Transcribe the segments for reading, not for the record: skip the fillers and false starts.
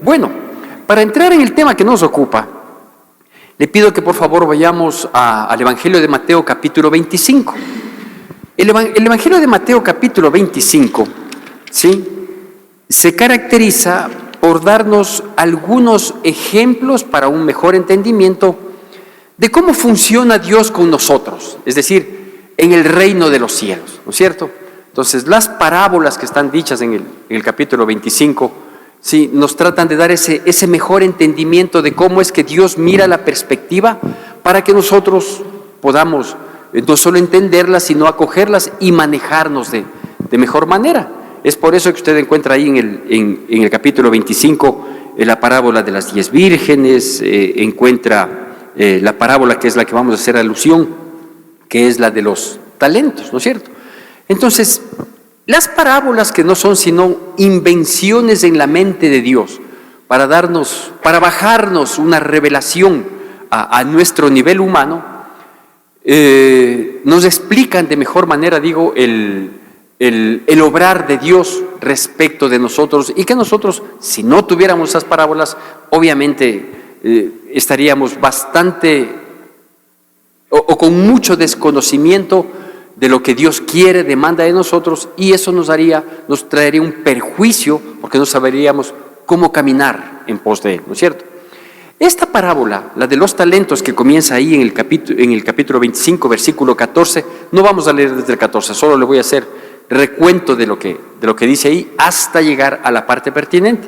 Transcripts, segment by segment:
Bueno, para entrar en el tema que nos ocupa, le pido que por favor vayamos al Evangelio de Mateo capítulo 25. El Evangelio de Mateo capítulo 25, ¿sí?, se caracteriza por darnos algunos ejemplos para un mejor entendimiento de cómo funciona Dios con nosotros, es decir, en el reino de los cielos, ¿no es cierto? Entonces, las parábolas que están dichas en el capítulo 25, sí, nos tratan de dar ese mejor entendimiento de cómo es que Dios mira la perspectiva para que nosotros podamos no solo entenderlas, sino acogerlas y manejarnos de mejor manera. Es por eso que usted encuentra ahí en el capítulo 25 la parábola de las 10 vírgenes, encuentra la parábola que es la que vamos a hacer alusión, que es la de los talentos, ¿no es cierto? Entonces, las parábolas que no son sino invenciones en la mente de Dios para bajarnos una revelación a nuestro nivel humano, nos explican de mejor manera, digo, el obrar de Dios respecto de nosotros, y que nosotros, si no tuviéramos esas parábolas, obviamente estaríamos bastante o con mucho desconocimiento de lo que Dios quiere, demanda de nosotros, y eso nos traería un perjuicio, porque no sabríamos cómo caminar en pos de Él, ¿no es cierto? Esta parábola, la de los talentos, que comienza ahí en el capítulo 25, versículo 14, no vamos a leer desde el 14, solo le voy a hacer recuento de lo que dice ahí hasta llegar a la parte pertinente.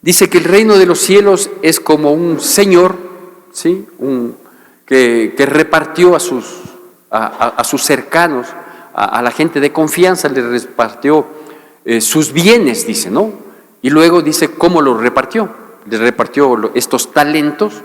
Dice que el reino de los cielos es como un señor, ¿sí?, que repartió a sus cercanos, a la gente de confianza, le repartió sus bienes, dice, ¿no? Y luego dice cómo los repartió. Le repartió estos talentos.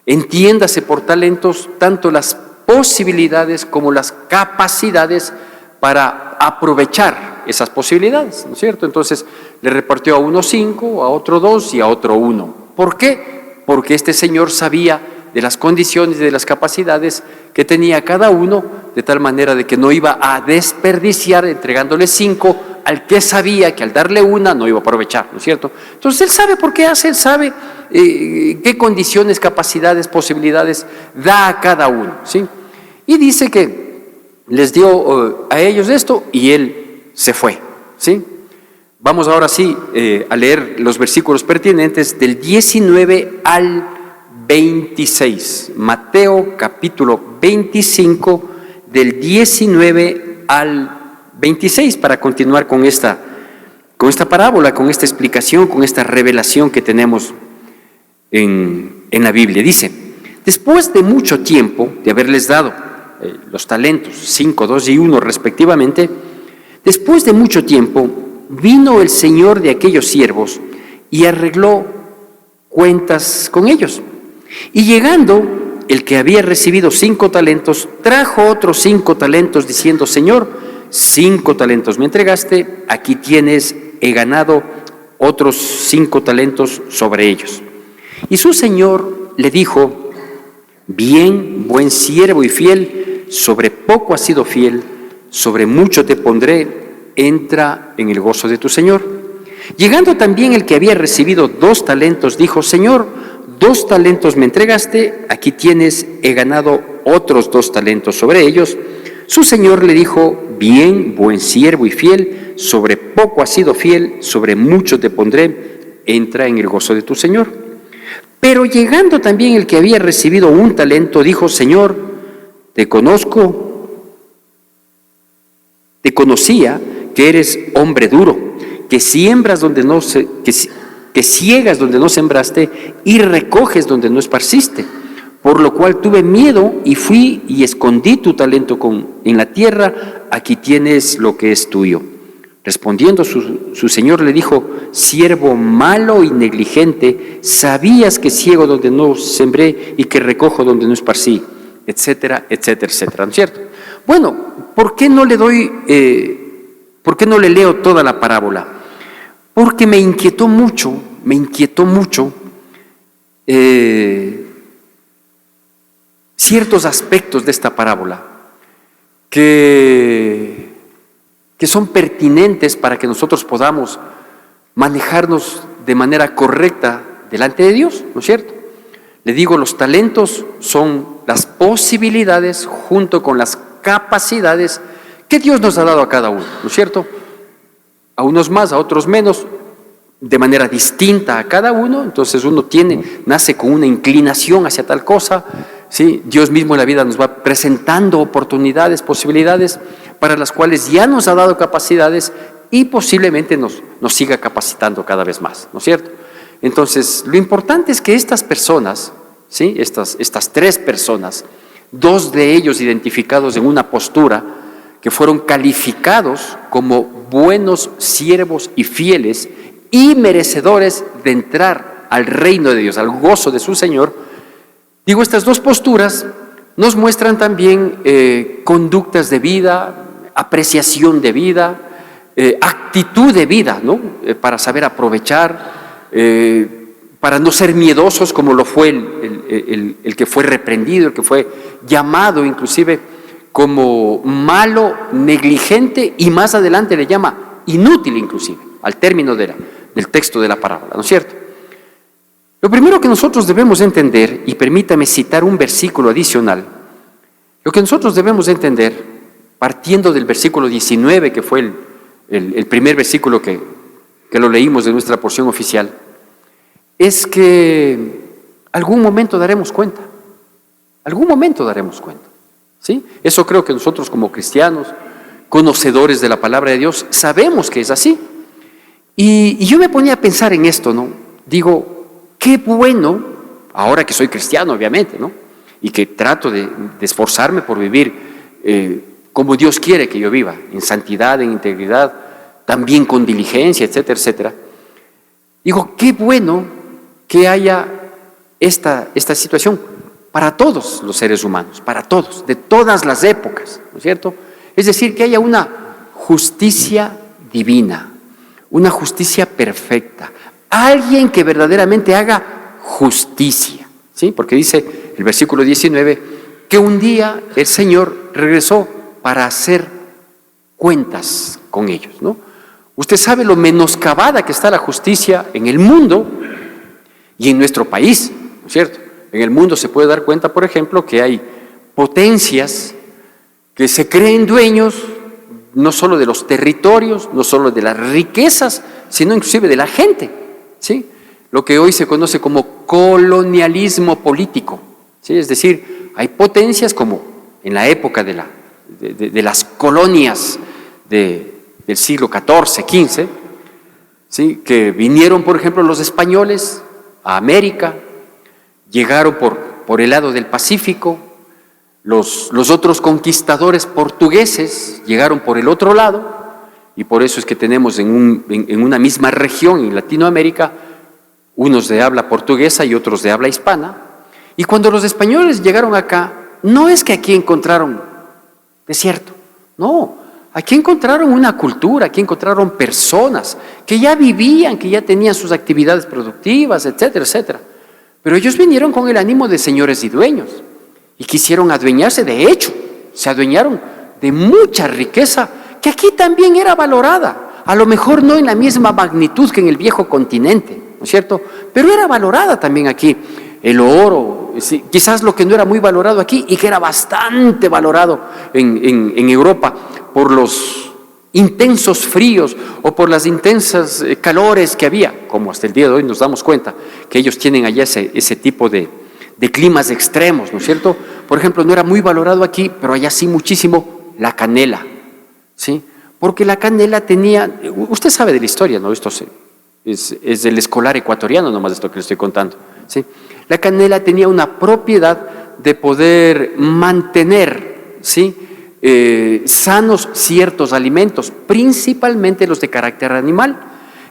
Entiéndase por talentos tanto las posibilidades como las capacidades para aprovechar esas posibilidades, ¿no es cierto? Entonces le repartió a uno 5, a otro 2 y a otro 1. ¿Por qué? Porque este señor sabía de las condiciones y de las capacidades que tenía cada uno, de tal manera de que no iba a desperdiciar entregándole 5 al que sabía que al darle una no iba a aprovechar, ¿no es cierto? Entonces él sabe por qué hace, él sabe qué condiciones, capacidades, posibilidades da a cada uno, ¿sí? Y dice que les dio a ellos esto y él se fue, ¿sí? Vamos ahora sí a leer los versículos pertinentes del 19 al 26. Mateo capítulo 25, del 19 al 26, para continuar con esta parábola, con esta explicación, con esta revelación que tenemos en la Biblia. Dice: después de mucho tiempo de haberles dado los talentos, 5, 2 y 1 respectivamente, después de mucho tiempo vino el señor de aquellos siervos y arregló cuentas con ellos. Y llegando el que había recibido 5 talentos, trajo otros 5 talentos, diciendo: Señor, 5 talentos me entregaste, aquí tienes, he ganado otros 5 talentos sobre ellos. Y su señor le dijo: bien, buen siervo y fiel, sobre poco has sido fiel, sobre mucho te pondré, entra en el gozo de tu señor. Llegando también el que había recibido 2 talentos, dijo: Señor, 2 talentos me entregaste, aquí tienes, he ganado otros 2 talentos sobre ellos. Su señor le dijo: bien, buen siervo y fiel, sobre poco has sido fiel, sobre mucho te pondré, entra en el gozo de tu señor. Pero llegando también el que había recibido 1 talento, dijo: Señor, te conocía que eres hombre duro, que siembras donde no que ciegas donde no sembraste y recoges donde no esparciste. Por lo cual tuve miedo y fui y escondí tu talento en la tierra, aquí tienes lo que es tuyo. Respondiendo su señor le dijo: siervo malo y negligente, sabías que ciego donde no sembré y que recojo donde no esparcí, etcétera, etcétera, etcétera, ¿no es cierto? Bueno, ¿por qué no le leo toda la parábola? Porque me inquietó mucho ciertos aspectos de esta parábola que son pertinentes para que nosotros podamos manejarnos de manera correcta delante de Dios, ¿no es cierto? Le digo, los talentos son las posibilidades junto con las capacidades que Dios nos ha dado a cada uno, ¿no es cierto? A unos más, a otros menos, de manera distinta a cada uno. Entonces uno nace con una inclinación hacia tal cosa, ¿sí? Dios mismo en la vida nos va presentando oportunidades, posibilidades para las cuales ya nos ha dado capacidades y posiblemente nos siga capacitando cada vez más, ¿no es cierto? Entonces, lo importante es que estas personas, ¿sí? Estas tres personas, dos de ellos identificados en una postura, que fueron calificados como buenos siervos y fieles y merecedores de entrar al reino de Dios, al gozo de su Señor. Digo, estas dos posturas nos muestran también conductas de vida, apreciación de vida, actitud de vida, ¿no? Para saber aprovechar, para no ser miedosos como lo fue el que fue reprendido, el que fue llamado inclusive como malo, negligente, y más adelante le llama inútil inclusive, al término del texto de la parábola, ¿no es cierto? Lo primero que nosotros debemos entender, y permítame citar un versículo adicional, lo que nosotros debemos entender, partiendo del versículo 19, que fue el primer versículo que lo leímos de nuestra porción oficial, es que algún momento daremos cuenta, ¿sí? Eso creo que nosotros como cristianos, conocedores de la palabra de Dios, sabemos que es así. Y yo me ponía a pensar en esto, ¿no? Digo, qué bueno, ahora que soy cristiano obviamente, ¿no? Y que trato de esforzarme por vivir como Dios quiere que yo viva, en santidad, en integridad, también con diligencia, etcétera, etcétera. Digo, qué bueno que haya esta situación para todos los seres humanos, para todos, de todas las épocas, ¿no es cierto? Es decir, que haya una justicia divina, una justicia perfecta, alguien que verdaderamente haga justicia, ¿sí? Porque dice el versículo 19 que un día el Señor regresó para hacer cuentas con ellos, ¿no? Usted sabe lo menoscabada que está la justicia en el mundo y en nuestro país, ¿no es cierto? En el mundo se puede dar cuenta, por ejemplo, que hay potencias que se creen dueños no solo de los territorios, no solo de las riquezas, sino inclusive de la gente, ¿sí? Lo que hoy se conoce como colonialismo político, ¿sí? Es decir, hay potencias como en la época de las colonias del siglo XIV, XV, ¿sí? Que vinieron, por ejemplo, los españoles a América, llegaron por el lado del Pacífico, los otros conquistadores portugueses llegaron por el otro lado, y por eso es que tenemos en una misma región, en Latinoamérica, unos de habla portuguesa y otros de habla hispana. Y cuando los españoles llegaron acá, no es que aquí encontraron desierto, no, aquí encontraron una cultura, aquí encontraron personas que ya vivían, que ya tenían sus actividades productivas, etcétera, etcétera. Pero ellos vinieron con el ánimo de señores y dueños y quisieron adueñarse. De hecho, se adueñaron de mucha riqueza que aquí también era valorada, a lo mejor no en la misma magnitud que en el viejo continente, ¿no es cierto? Pero era valorada también aquí. El oro, sí, quizás lo que no era muy valorado aquí y que era bastante valorado en Europa por los intensos fríos o por las intensas calores que había, como hasta el día de hoy nos damos cuenta que ellos tienen allá ese tipo de climas extremos, ¿no es cierto? Por ejemplo, no era muy valorado aquí, pero allá sí muchísimo la canela, ¿sí? Porque la canela tenía, usted sabe de la historia, ¿no? Esto es del escolar ecuatoriano nomás esto que le estoy contando, ¿sí? La canela tenía una propiedad de poder mantener, ¿sí? Sanos ciertos alimentos, principalmente los de carácter animal.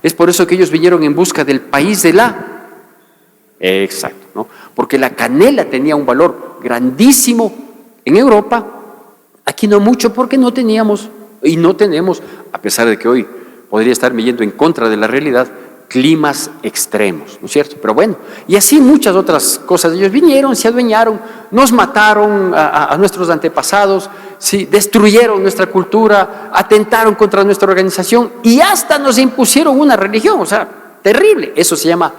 Es por eso que ellos vinieron en busca del país de la... Exacto, ¿no? Porque la canela tenía un valor grandísimo en Europa, aquí no mucho porque no teníamos y no tenemos, a pesar de que hoy podría estarme yendo en contra de la realidad, climas extremos, ¿no es cierto? Pero bueno, y así muchas otras cosas. Ellos vinieron, se adueñaron, nos mataron a nuestros antepasados, ¿sí? Destruyeron nuestra cultura, atentaron contra nuestra organización y hasta nos impusieron una religión. O sea, terrible. Eso se llama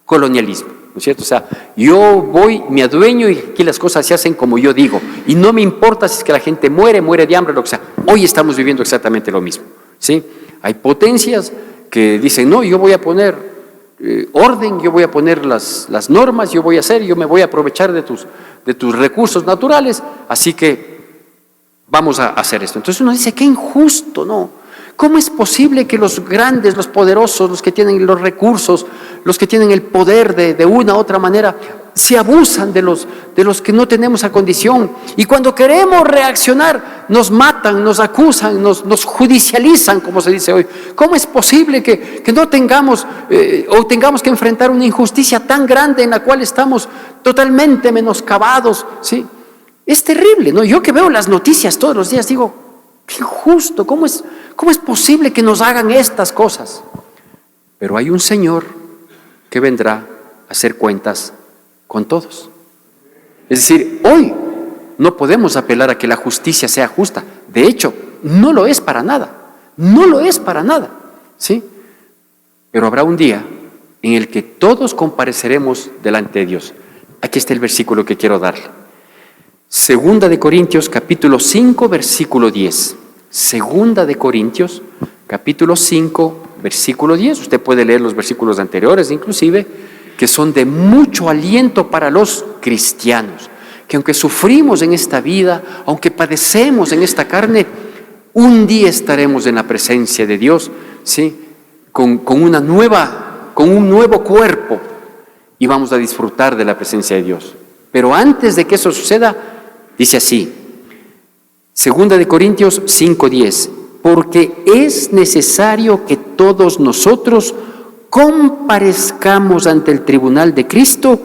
colonialismo, ¿no es cierto? O sea, yo voy, me adueño y aquí las cosas se hacen como yo digo. Y no me importa si es que la gente muere de hambre, lo que sea. Hoy estamos viviendo exactamente lo mismo, ¿sí? Hay potencias que dicen, no, yo voy a poner orden, yo voy a poner las normas, yo me voy a aprovechar de tus recursos naturales, así que vamos a hacer esto. Entonces uno dice, qué injusto, ¿no? ¿Cómo es posible que los grandes, los poderosos, los que tienen los recursos, los que tienen el poder de una u otra manera, se abusan de los que no tenemos esa condición? Y cuando queremos reaccionar, nos matan, nos acusan, nos judicializan, como se dice hoy. ¿Cómo es posible que no tengamos o tengamos que enfrentar una injusticia tan grande en la cual estamos totalmente menoscabados, ¿sí? Es terrible, ¿no? Yo que veo las noticias todos los días digo, qué injusto, ¿cómo es posible que nos hagan estas cosas? Pero hay un Señor que vendrá a hacer cuentas con todos. Es decir, hoy no podemos apelar a que la justicia sea justa. De hecho, no lo es para nada. No lo es para nada, ¿sí? Pero habrá un día en el que todos compareceremos delante de Dios. Aquí está el versículo que quiero darle. Segunda de Corintios, capítulo 5, versículo 10. Segunda de Corintios, capítulo 5, versículo 10. Usted puede leer los versículos anteriores, inclusive, que son de mucho aliento para los cristianos. Que aunque sufrimos en esta vida, aunque padecemos en esta carne, un día estaremos en la presencia de Dios, ¿sí? Con un nuevo cuerpo, y vamos a disfrutar de la presencia de Dios. Pero antes de que eso suceda, dice así, Segunda de Corintios 5:10, porque es necesario que todos nosotros comparezcamos ante el tribunal de Cristo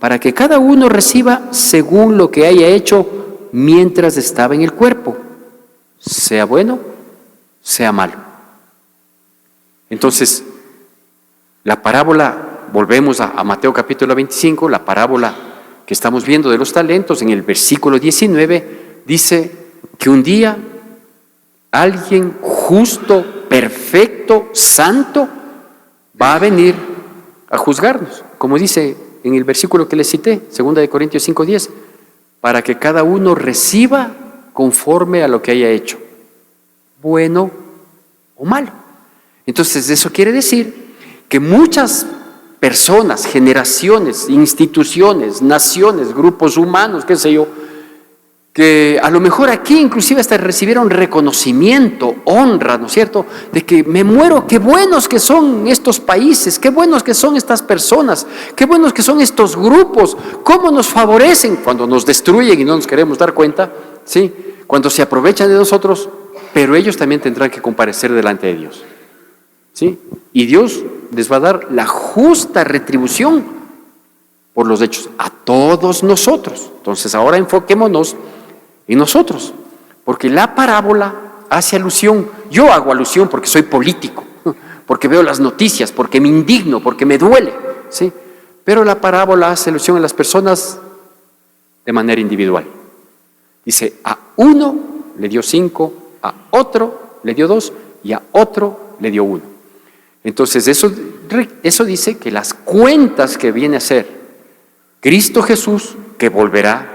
para que cada uno reciba según lo que haya hecho mientras estaba en el cuerpo, sea bueno, sea malo. Entonces, la parábola, volvemos a Mateo capítulo 25, la parábola que estamos viendo de los talentos, en el versículo 19, dice que un día alguien justo, perfecto, santo, va a venir a juzgarnos, como dice en el versículo que les cité, 2 de Corintios 5:10, para que cada uno reciba conforme a lo que haya hecho, bueno o malo. Entonces, eso quiere decir que muchas personas, generaciones, instituciones, naciones, grupos humanos, qué sé yo, que a lo mejor aquí inclusive hasta recibieron reconocimiento, honra, ¿no es cierto?, de que me muero, qué buenos que son estos países, qué buenos que son estas personas, qué buenos que son estos grupos, cómo nos favorecen cuando nos destruyen y no nos queremos dar cuenta, ¿sí?, cuando se aprovechan de nosotros, pero ellos también tendrán que comparecer delante de Dios, ¿sí?, y Dios les va a dar la justa retribución por los hechos a todos nosotros. Entonces ahora enfoquémonos en nosotros, porque la parábola hace alusión, yo hago alusión porque soy político, porque veo las noticias, porque me indigno, porque me duele, ¿sí?, pero la parábola hace alusión a las personas de manera individual. Dice, a uno le dio 5, a otro le dio 2 y a otro le dio 1. Entonces eso dice que las cuentas que viene a hacer Cristo Jesús, que volverá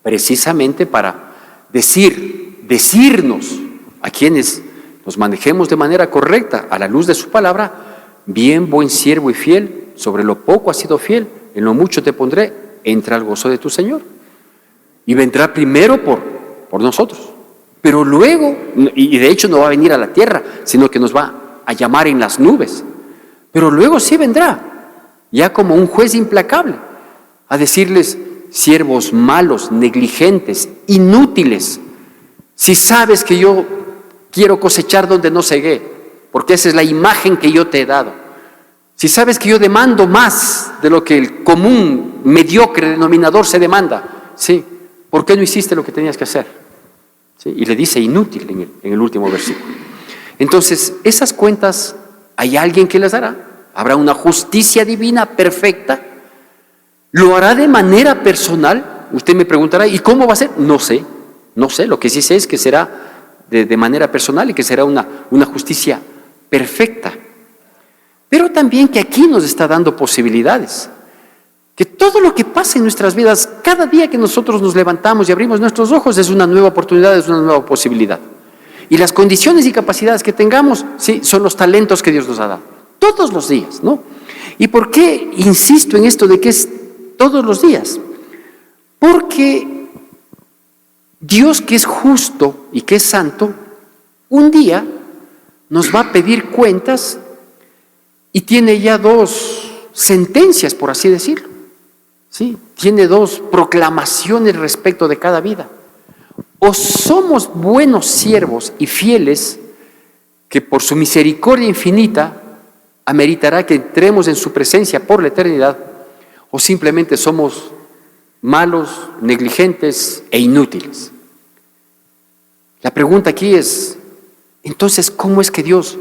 precisamente para decirnos a quienes nos manejemos de manera correcta a la luz de su palabra, bien, buen siervo y fiel, sobre lo poco has sido fiel, en lo mucho te pondré, entra al gozo de tu Señor. Y vendrá primero por nosotros, pero luego, y de hecho no va a venir a la tierra, sino que nos va a llamar en las nubes, pero luego sí vendrá, ya como un juez implacable, a decirles, siervos malos, negligentes, inútiles, si sabes que yo quiero cosechar donde no cegué, porque esa es la imagen que yo te he dado, si sabes que yo demando más de lo que el común, mediocre denominador se demanda, ¿sí?, ¿por qué no hiciste lo que tenías que hacer? ¿Sí? Y le dice inútil en el último versículo. Entonces, esas cuentas, ¿hay alguien que las hará? ¿Habrá una justicia divina perfecta? ¿Lo hará de manera personal? Usted me preguntará, ¿y cómo va a ser? No sé, lo que sí sé es que será de manera personal y que será una justicia perfecta. pero también que aquí nos está dando posibilidades. Que todo lo que pasa en nuestras vidas, cada día que nosotros nos levantamos y abrimos nuestros ojos, es una nueva oportunidad, es una nueva posibilidad. Y las condiciones y capacidades que tengamos, sí, son los talentos que Dios nos ha dado. Todos los días, ¿no? ¿Y por qué insisto en esto de que es todos los días? Porque Dios, que es justo y que es santo, un día nos va a pedir cuentas y tiene ya dos sentencias, por así decirlo. ¿Sí? Tiene dos proclamaciones respecto de cada vida. O somos buenos siervos y fieles, que por su misericordia infinita ameritará que entremos en su presencia por la eternidad, o simplemente somos malos, negligentes e inútiles. La pregunta aquí es, entonces, ¿cómo es que Dios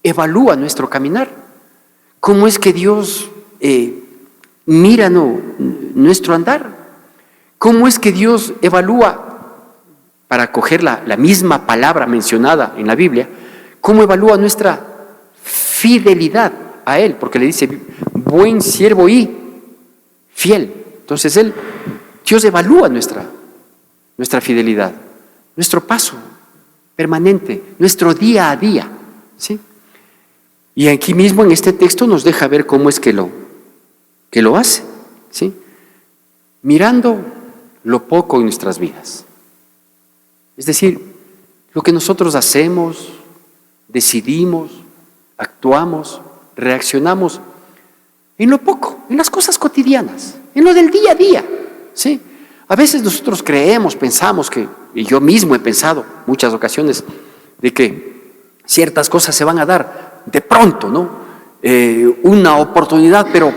evalúa nuestro caminar? ¿Cómo es que Dios mira nuestro andar? ¿Cómo es que Dios evalúa, para coger la misma palabra mencionada en la Biblia, cómo evalúa nuestra fidelidad a Él? Porque le dice, buen siervo y fiel. Entonces Dios evalúa nuestra fidelidad, nuestro paso permanente, nuestro día a día, ¿sí? Y aquí mismo en este texto nos deja ver cómo es que lo hace, ¿sí? Mirando lo poco en nuestras vidas. Es decir, lo que nosotros hacemos, decidimos, actuamos, reaccionamos en lo poco, en las cosas cotidianas, en lo del día a día, ¿sí? A veces nosotros creemos, pensamos y yo mismo he pensado muchas ocasiones, de que ciertas cosas se van a dar de pronto, ¿no? Una oportunidad, pero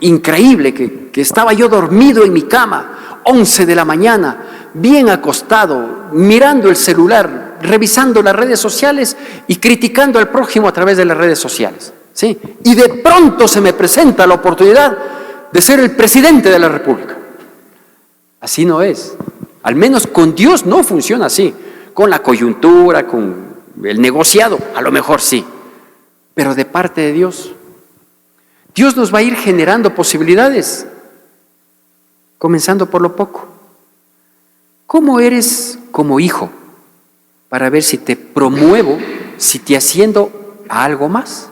increíble, que estaba yo dormido en mi cama, 11 de la mañana, bien acostado, mirando el celular, revisando las redes sociales y criticando al prójimo a través de las redes sociales, ¿sí? Y de pronto se me presenta la oportunidad de ser el presidente de la República. Así no es. Al menos con Dios no funciona así. Con la coyuntura, con el negociado, a lo mejor sí. Pero de parte de Dios, Dios nos va a ir generando posibilidades, comenzando por lo poco. ¿Cómo eres como hijo? Para ver si te promuevo, si te asciendo a algo más.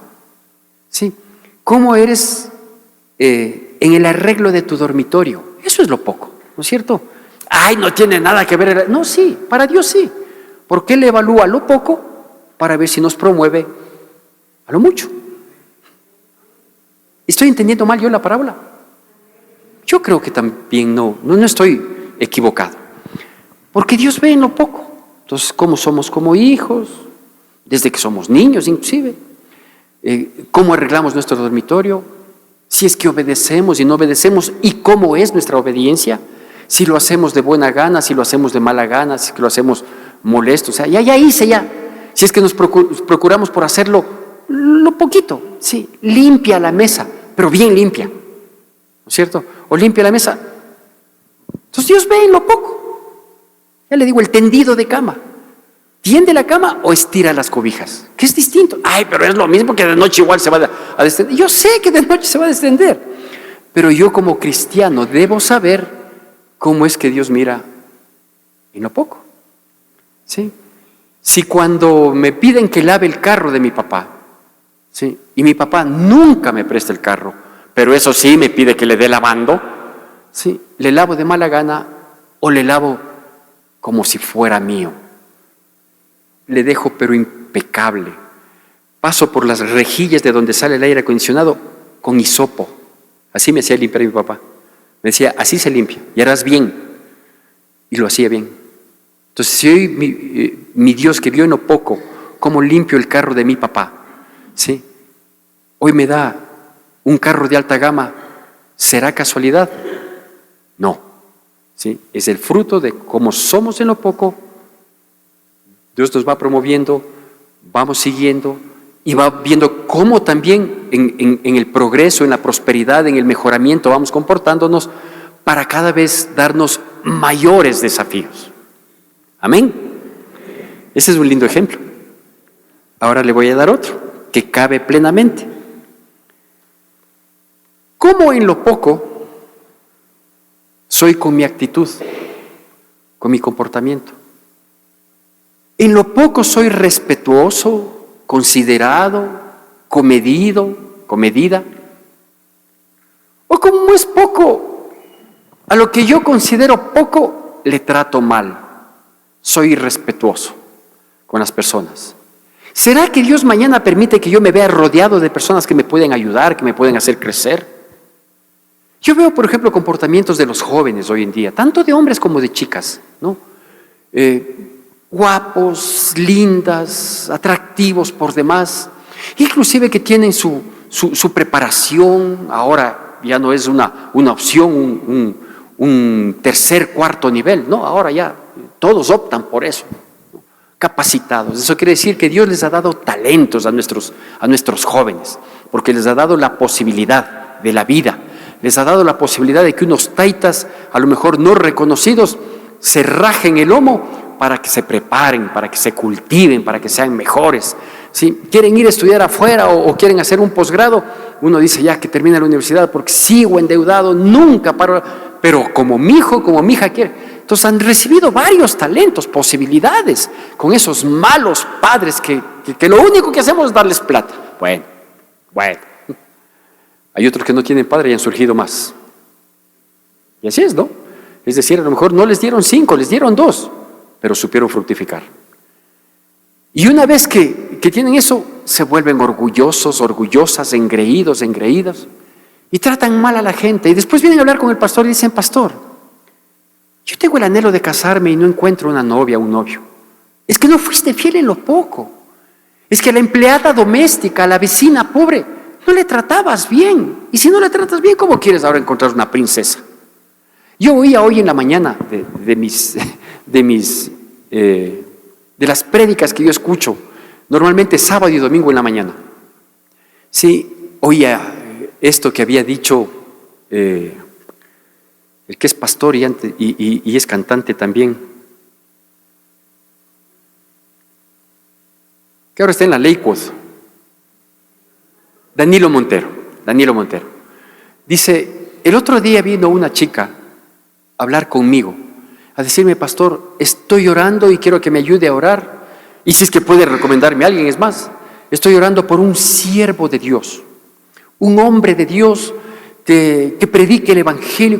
¿Sí? ¿Cómo eres en el arreglo de tu dormitorio? Eso es lo poco, ¿no es cierto? Ay, no tiene nada que ver. No, sí, para Dios sí. Porque Él evalúa lo poco para ver si nos promueve a lo mucho. ¿Estoy entendiendo mal yo la parábola? Yo creo que también no estoy equivocado. Porque Dios ve en lo poco. Entonces, ¿cómo somos como hijos? Desde que somos niños inclusive. ¿Cómo arreglamos nuestro dormitorio? Si es que obedecemos y no obedecemos, ¿y cómo es nuestra obediencia? Si lo hacemos de buena gana, si lo hacemos de mala gana, si es que lo hacemos molesto, o sea, ya hice ya. Si es que nos procuramos por hacerlo lo poquito, sí, limpia la mesa, pero bien limpia, ¿no es cierto? O limpia la mesa. Entonces Dios ve en lo poco. Ya le digo, el tendido de cama. ¿Tiende la cama o estira las cobijas? Que es distinto. Ay, pero es lo mismo, que de noche igual se va a descender. Yo sé que de noche se va a descender, pero yo como cristiano debo saber cómo es que Dios mira en lo poco. ¿Sí? Si cuando me piden que lave el carro de mi papá, ¿sí? Y mi papá nunca me presta el carro, pero eso sí me pide que le dé lavando, ¿sí? ¿Le lavo de mala gana o le lavo como si fuera mío? Le dejo pero impecable. Paso por las rejillas de donde sale el aire acondicionado con hisopo. Así me hacía limpiar mi papá. Me decía, así se limpia y harás bien. Y lo hacía bien. Entonces, si hoy mi Dios, que vio en lo poco cómo limpio el carro de mi papá, ¿sí? Hoy me da un carro de alta gama, ¿será casualidad? No, ¿sí? Es el fruto de cómo somos en lo poco. Dios nos va promoviendo, vamos siguiendo y va viendo cómo también en el progreso, en la prosperidad, en el mejoramiento vamos comportándonos para cada vez darnos mayores desafíos. Amén. Ese es un lindo ejemplo. Ahora le voy a dar otro que cabe plenamente. ¿Cómo en lo poco soy con mi actitud, con mi comportamiento? ¿En lo poco soy respetuoso, considerado, comedido, comedida? ¿O como es poco, a lo que yo considero poco, le trato mal? Soy irrespetuoso con las personas. ¿Será que Dios mañana permite que yo me vea rodeado de personas que me pueden ayudar, que me pueden hacer crecer? Yo veo, por ejemplo, comportamientos de los jóvenes hoy en día, tanto de hombres como de chicas, ¿no? Guapos, lindas, atractivos por demás, inclusive que tienen su preparación. Ahora ya no es una opción, un tercer, cuarto nivel, no, ahora ya todos optan por eso, ¿no? Capacitados. Eso quiere decir que Dios les ha dado talentos a nuestros jóvenes, porque les ha dado la posibilidad de la vida, les ha dado la posibilidad de que unos taitas, a lo mejor no reconocidos, se rajen el lomo para que se preparen, para que se cultiven, para que sean mejores. Si quieren ir a estudiar afuera o quieren hacer un posgrado, uno dice ya que termine la universidad porque sigo endeudado, nunca paro. Pero como mi hijo, como mi hija quiere. Entonces han recibido varios talentos, posibilidades, con esos malos padres que lo único que hacemos es darles plata. Bueno. Hay otros que no tienen padre y han surgido más. Y así es, ¿no? Es decir, a lo mejor no les dieron 5, les dieron 2, pero supieron fructificar. Y una vez que tienen eso, se vuelven orgullosos, orgullosas, engreídos, engreídas, y tratan mal a la gente. Y después vienen a hablar con el pastor y dicen: pastor, yo tengo el anhelo de casarme y no encuentro una novia o un novio. Es que no fuiste fiel en lo poco. Es que a la empleada doméstica, a la vecina pobre, no le tratabas bien. Y si no le tratas bien, ¿cómo quieres ahora encontrar una princesa? Yo oía hoy en la mañana de las prédicas que yo escucho, normalmente sábado y domingo en la mañana. Sí, oía esto que había dicho el que es pastor y es cantante también, que ahora está en la Lakewood, Danilo Montero. Dice: el otro día vino una chica a hablar conmigo, a decirme: pastor, estoy orando y quiero que me ayude a orar, y si es que puede recomendarme a alguien. Es más, estoy orando por un siervo de Dios, un hombre de Dios que predique el evangelio.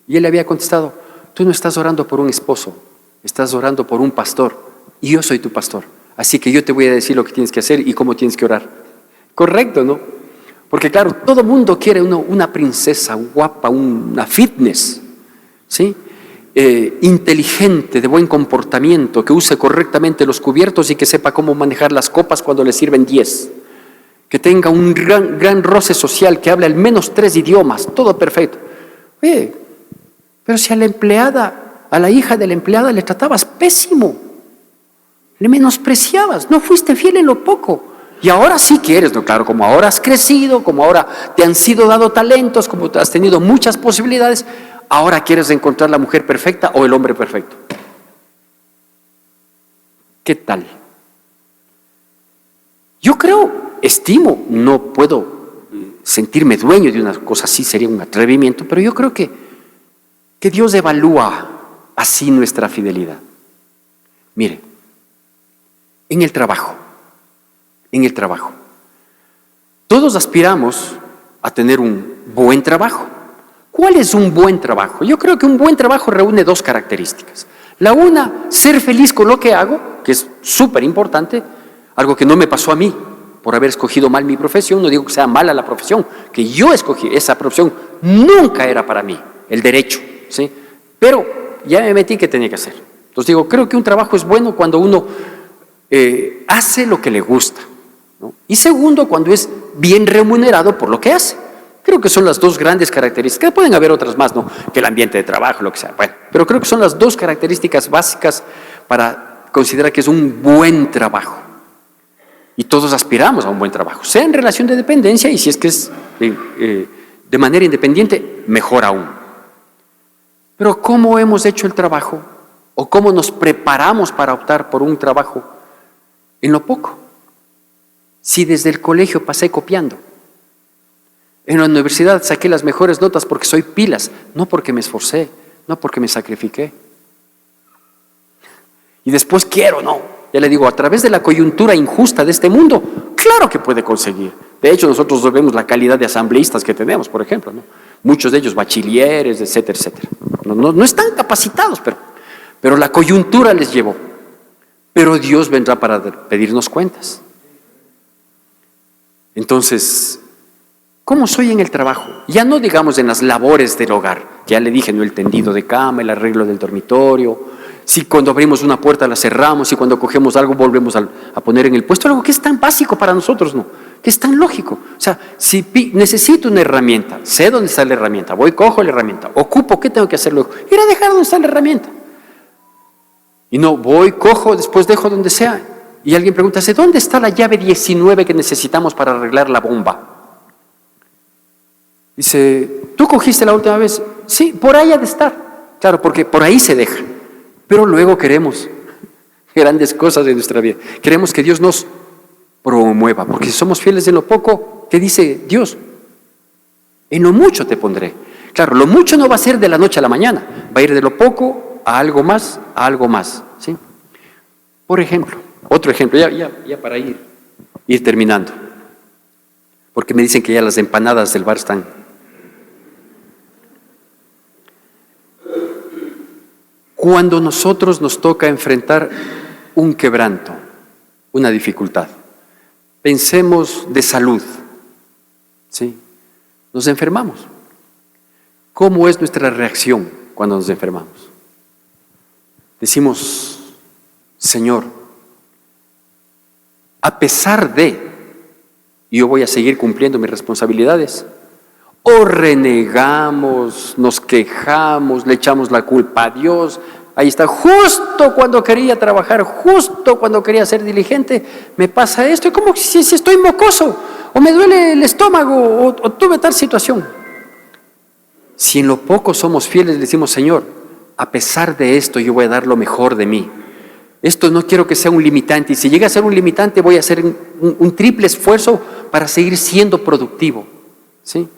Y él le había contestado: tú no estás orando por un esposo, estás orando por un pastor, y yo soy tu pastor, así que yo te voy a decir lo que tienes que hacer y cómo tienes que orar. Correcto, ¿no? Porque claro, todo mundo quiere una princesa guapa, una fitness, ¿sí? Inteligente, de buen comportamiento, que use correctamente los cubiertos y que sepa cómo manejar las copas cuando le sirven 10. Que tenga un gran roce social, que hable al menos 3 idiomas, todo perfecto. Oye, pero si a la empleada, a la hija de la empleada le tratabas pésimo, le menospreciabas, no fuiste fiel en lo poco. Y ahora sí quieres, ¿no? Claro, como ahora has crecido, como ahora te han sido dado talentos, como has tenido muchas posibilidades, ahora quieres encontrar la mujer perfecta o el hombre perfecto. ¿Qué tal? Yo estimo, no puedo sentirme dueño de una cosa así, sería un atrevimiento, pero yo creo que Dios evalúa así nuestra fidelidad. Mire, en el trabajo, todos aspiramos a tener un buen trabajo. ¿Cuál es un buen trabajo? Yo creo que un buen trabajo reúne 2 características. La una, ser feliz con lo que hago, que es súper importante, algo que no me pasó a mí por haber escogido mal mi profesión. No digo que sea mala la profesión, que yo escogí esa profesión, nunca era para mí, el derecho, ¿sí? Pero ya me metí, ¿qué tenía que hacer? Entonces digo, creo que un trabajo es bueno cuando uno hace lo que le gusta, ¿no? Y segundo, cuando es bien remunerado por lo que hace. Creo que son las 2 grandes características. Pueden haber otras más, ¿no? Que el ambiente de trabajo, lo que sea. Bueno, pero creo que son las 2 características básicas para considerar que es un buen trabajo. Y todos aspiramos a un buen trabajo, sea en relación de dependencia, y si es que es de manera independiente, mejor aún. Pero ¿cómo hemos hecho el trabajo? ¿O cómo nos preparamos para optar por un trabajo en lo poco? Si desde el colegio pasé copiando. En la universidad saqué las mejores notas porque soy pilas, no porque me esforcé, no porque me sacrifiqué. Y después quiero, no. Ya le digo, a través de la coyuntura injusta de este mundo, claro que puede conseguir. De hecho, nosotros vemos la calidad de asambleístas que tenemos, por ejemplo, ¿no? Muchos de ellos bachilleres, etcétera, etcétera. No están capacitados, pero la coyuntura les llevó. Pero Dios vendrá para pedirnos cuentas. Entonces, ¿cómo soy en el trabajo? Ya no digamos en las labores del hogar, que ya le dije, ¿no? El tendido de cama, el arreglo del dormitorio, si cuando abrimos una puerta la cerramos, y cuando cogemos algo volvemos a poner en el puesto, algo que es tan básico para nosotros, ¿no? Que es tan lógico. O sea, si necesito una herramienta, sé dónde está la herramienta, voy, cojo la herramienta, ocupo, ¿qué tengo que hacer luego? Ir a dejar donde está la herramienta. Y no, voy, cojo, después dejo donde sea. Y alguien pregunta, ¿dónde está la llave 19 que necesitamos para arreglar la bomba? Dice, ¿tú cogiste la última vez? Sí, por ahí ha de estar. Claro, porque por ahí se deja. Pero luego queremos grandes cosas de nuestra vida. Queremos que Dios nos promueva, porque si somos fieles en lo poco, ¿qué dice Dios? En lo mucho te pondré. Claro, lo mucho no va a ser de la noche a la mañana, va a ir de lo poco a algo más, ¿sí? Por ejemplo, otro ejemplo, ya para ir terminando, porque me dicen que ya las empanadas del bar están. Cuando nosotros nos toca enfrentar un quebranto, una dificultad, pensemos de salud, ¿sí? Nos enfermamos. ¿Cómo es nuestra reacción cuando nos enfermamos? Decimos, Señor, a pesar de, yo voy a seguir cumpliendo mis responsabilidades, o renegamos, nos quejamos, le echamos la culpa a Dios. Ahí está, justo cuando quería trabajar, justo cuando quería ser diligente, me pasa esto, y como si estoy mocoso, o me duele el estómago, o tuve tal situación. Si en lo poco somos fieles, le decimos, Señor, a pesar de esto yo voy a dar lo mejor de mí. Esto no quiero que sea un limitante, y si llega a ser un limitante voy a hacer un triple esfuerzo para seguir siendo productivo, ¿sí?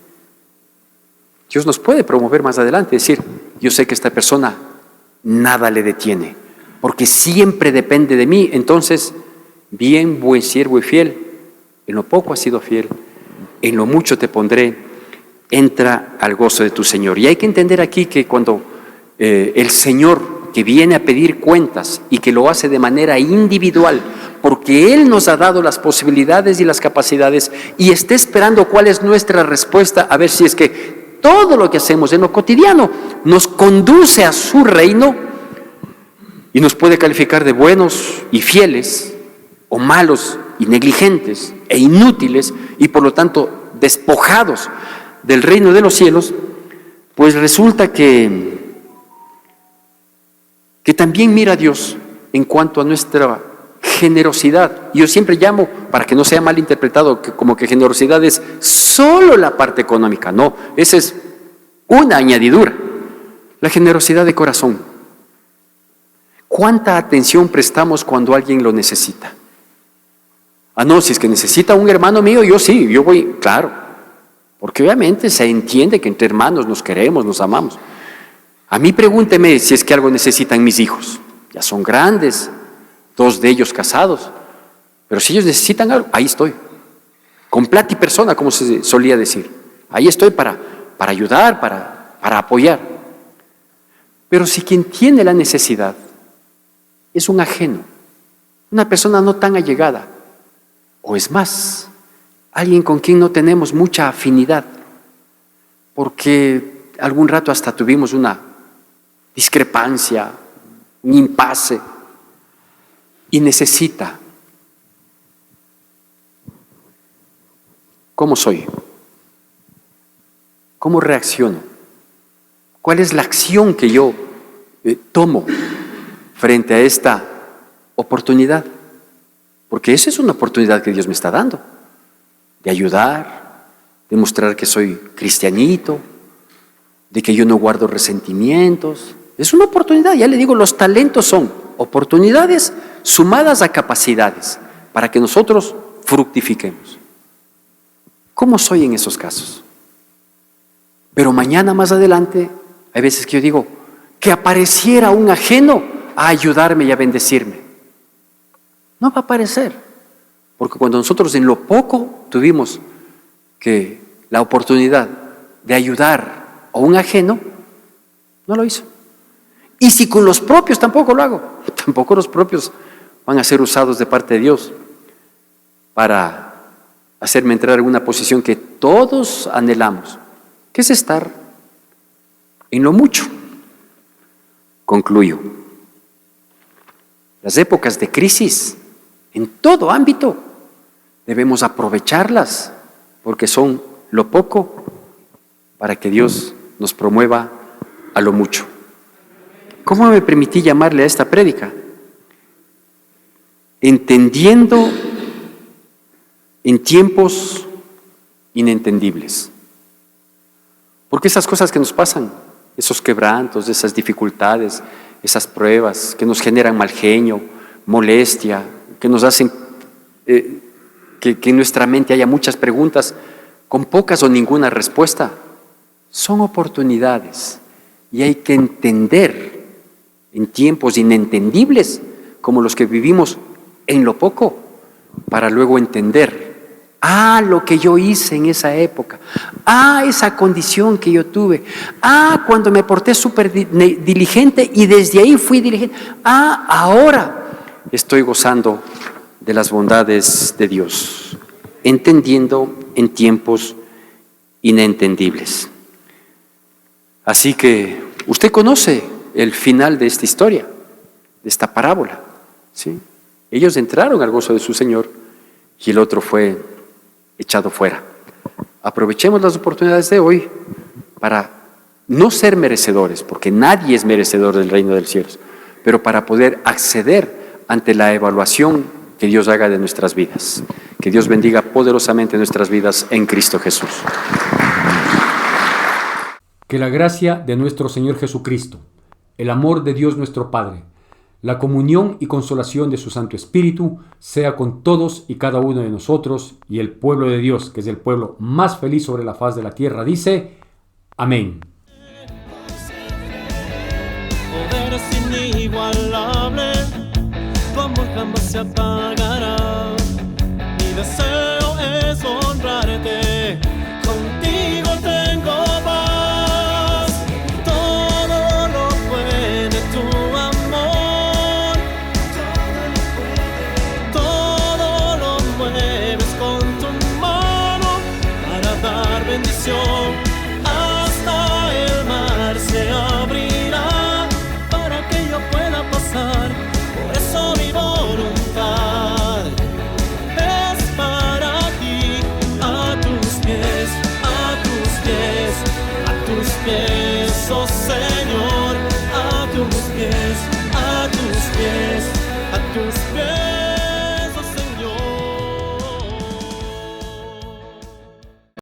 Dios nos puede promover más adelante, decir, yo sé que esta persona nada le detiene, porque siempre depende de mí. Entonces, bien, buen siervo y fiel, en lo poco has sido fiel, en lo mucho te pondré, entra al gozo de tu Señor. Y hay que entender aquí que cuando el Señor, que viene a pedir cuentas y que lo hace de manera individual, porque Él nos ha dado las posibilidades y las capacidades y está esperando cuál es nuestra respuesta, a ver si es que todo lo que hacemos en lo cotidiano nos conduce a su reino y nos puede calificar de buenos y fieles, o malos y negligentes e inútiles, y por lo tanto despojados del reino de los cielos. Pues resulta que también mira a Dios en cuanto a nuestra generosidad. Yo siempre llamo, para que no sea mal interpretado, como que generosidad es solo la parte económica. No, esa es una añadidura. La generosidad de corazón. ¿Cuánta atención prestamos cuando alguien lo necesita? Ah, no, si es que necesita un hermano mío, yo voy, claro. Porque obviamente se entiende que entre hermanos nos queremos, nos amamos. A mí pregúnteme si es que algo necesitan mis hijos. Ya son grandes, 2 de ellos casados. Pero si ellos necesitan algo, ahí estoy. Con plata y persona, como se solía decir. Ahí estoy para ayudar, para apoyar. Pero si quien tiene la necesidad es un ajeno, una persona no tan allegada, o es más, alguien con quien no tenemos mucha afinidad, porque algún rato hasta tuvimos una discrepancia, un impasse, y necesita. ¿Cómo soy? ¿Cómo reacciono? ¿Cuál es la acción que yo tomo frente a esta oportunidad? Porque esa es una oportunidad que Dios me está dando, de ayudar, de mostrar que soy cristianito, de que yo no guardo resentimientos. Es una oportunidad, ya le digo, los talentos son oportunidades sumadas a capacidades para que nosotros fructifiquemos. ¿Cómo soy en esos casos? Pero mañana más adelante, hay veces que yo digo, que apareciera un ajeno a ayudarme y a bendecirme. No va a aparecer, porque cuando nosotros en lo poco tuvimos que la oportunidad de ayudar a un ajeno, no lo hizo. Y si con los propios tampoco lo hago, tampoco los propios van a ser usados de parte de Dios para hacerme entrar en una posición que todos anhelamos, que es estar en lo mucho. Concluyo. Las épocas de crisis, en todo ámbito, debemos aprovecharlas, porque son lo poco para que Dios nos promueva a lo mucho. ¿Cómo me permití llamarle a esta prédica? Entendiendo en tiempos inentendibles. Porque esas cosas que nos pasan, esos quebrantos, esas dificultades, esas pruebas que nos generan mal genio, molestia, que nos hacen que en nuestra mente haya muchas preguntas con pocas o ninguna respuesta, son oportunidades y hay que entender en tiempos inentendibles como los que vivimos en lo poco, para luego entender, lo que yo hice en esa época, esa condición que yo tuve, cuando me porté súper diligente y desde ahí fui diligente, ahora estoy gozando de las bondades de Dios, entendiendo en tiempos inentendibles. Así que usted conoce el final de esta historia, de esta parábola, ¿sí? Ellos entraron al gozo de su Señor y el otro fue echado fuera. Aprovechemos las oportunidades de hoy para no ser merecedores, porque nadie es merecedor del reino de los cielos, pero para poder acceder ante la evaluación que Dios haga de nuestras vidas. Que Dios bendiga poderosamente nuestras vidas en Cristo Jesús. Que la gracia de nuestro Señor Jesucristo, el amor de Dios nuestro Padre, la comunión y consolación de su Santo Espíritu sea con todos y cada uno de nosotros, y el pueblo de Dios, que es el pueblo más feliz sobre la faz de la tierra, dice: amén. Poder es inigualable, como jamás se apagará. Mi deseo es honrarte.